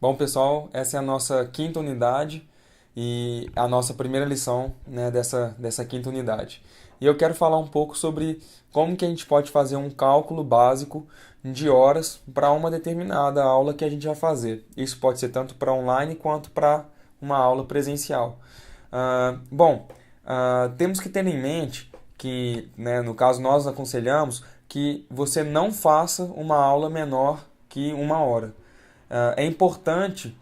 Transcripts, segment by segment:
Bom, pessoal, essa é a nossa quinta unidade e a nossa primeira lição, né, dessa quinta unidade. E eu quero falar um pouco sobre como que a gente pode fazer um cálculo básico de horas para uma determinada aula que a gente vai fazer. Isso pode ser tanto para online quanto para uma aula presencial. Temos que ter em mente que, né, no caso, nós aconselhamos que você não faça uma aula menor que uma hora. É importante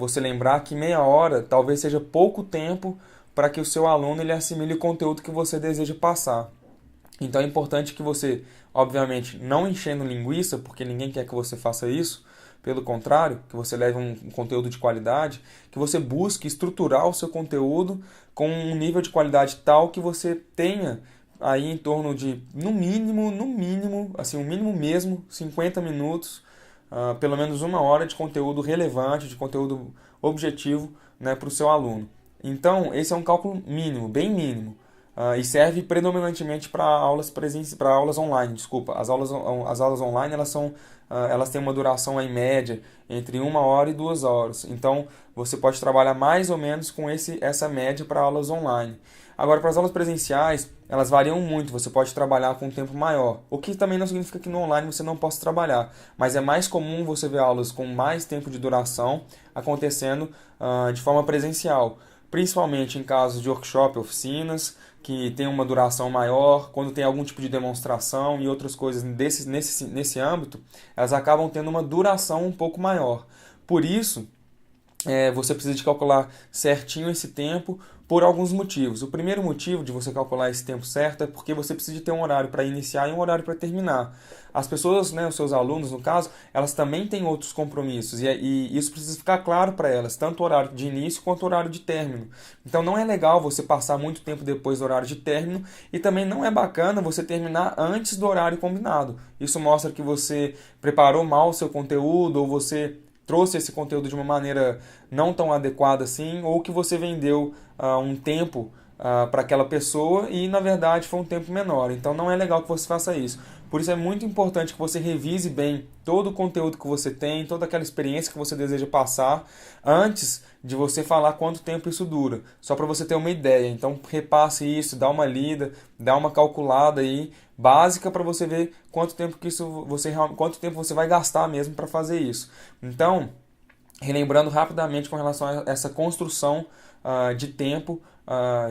você lembrar que meia hora talvez seja pouco tempo para que o seu aluno ele assimile o conteúdo que você deseja passar. Então é importante que você, obviamente, não enchendo linguiça, porque ninguém quer que você faça isso, pelo contrário, que você leve um conteúdo de qualidade, que você busque estruturar o seu conteúdo com um nível de qualidade tal que você tenha aí em torno de, no mínimo, assim, o mínimo mesmo, 50 minutos, pelo menos uma hora de conteúdo relevante, de conteúdo objetivo, né, para o seu aluno. Então, esse é um cálculo mínimo, bem mínimo. E serve predominantemente para para aulas online, desculpa. As aulas online elas têm uma duração em média entre uma hora e 2 horas. Então você pode trabalhar mais ou menos com essa média para aulas online. Agora, para as aulas presenciais, elas variam muito. Você pode trabalhar com um tempo maior, o que também não significa que no online você não possa trabalhar. Mas é mais comum você ver aulas com mais tempo de duração acontecendo de forma presencial, principalmente em casos de workshop, oficinas, que tem uma duração maior, quando tem algum tipo de demonstração e outras coisas nesse âmbito, elas acabam tendo uma duração um pouco maior. Por isso, você precisa de calcular certinho esse tempo por alguns motivos. O primeiro motivo de você calcular esse tempo certo é porque você precisa de ter um horário para iniciar e um horário para terminar. As pessoas, né, os seus alunos, no caso, elas também têm outros compromissos e isso precisa ficar claro para elas, tanto o horário de início quanto o horário de término. Então não é legal você passar muito tempo depois do horário de término e também não é bacana você terminar antes do horário combinado. Isso mostra que você preparou mal o seu conteúdo ou você trouxe esse conteúdo de uma maneira não tão adequada assim, ou que você vendeu um tempo para aquela pessoa e na verdade foi um tempo menor. Então não é legal que você faça isso. Por isso é muito importante que você revise bem todo o conteúdo que você tem, toda aquela experiência que você deseja passar, antes de você falar quanto tempo isso dura. Só para você ter uma ideia. Então repasse isso, dá uma lida, dá uma calculada aí básica para você ver quanto tempo você vai gastar mesmo para fazer isso. Então, relembrando rapidamente com relação a essa construção de tempo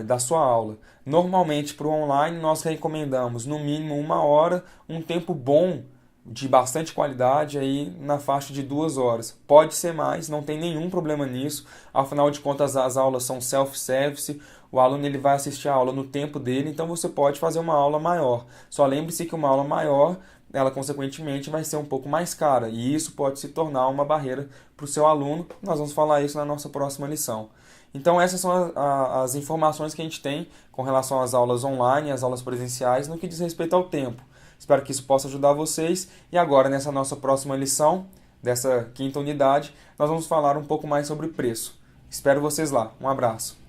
da sua aula. Normalmente, para o online, nós recomendamos no mínimo uma hora, um tempo bom de bastante qualidade aí na faixa de 2 horas. Pode ser mais, não tem nenhum problema nisso. Afinal de contas, as aulas são self-service. O aluno ele vai assistir a aula no tempo dele, então você pode fazer uma aula maior. Só lembre-se que uma aula maior, ela consequentemente vai ser um pouco mais cara e isso pode se tornar uma barreira para o seu aluno. Nós vamos falar isso na nossa próxima lição. Então essas são as informações que a gente tem com relação às aulas online e às aulas presenciais no que diz respeito ao tempo. Espero que isso possa ajudar vocês. E agora, nessa nossa próxima lição, dessa quinta unidade, nós vamos falar um pouco mais sobre preço. Espero vocês lá. Um abraço.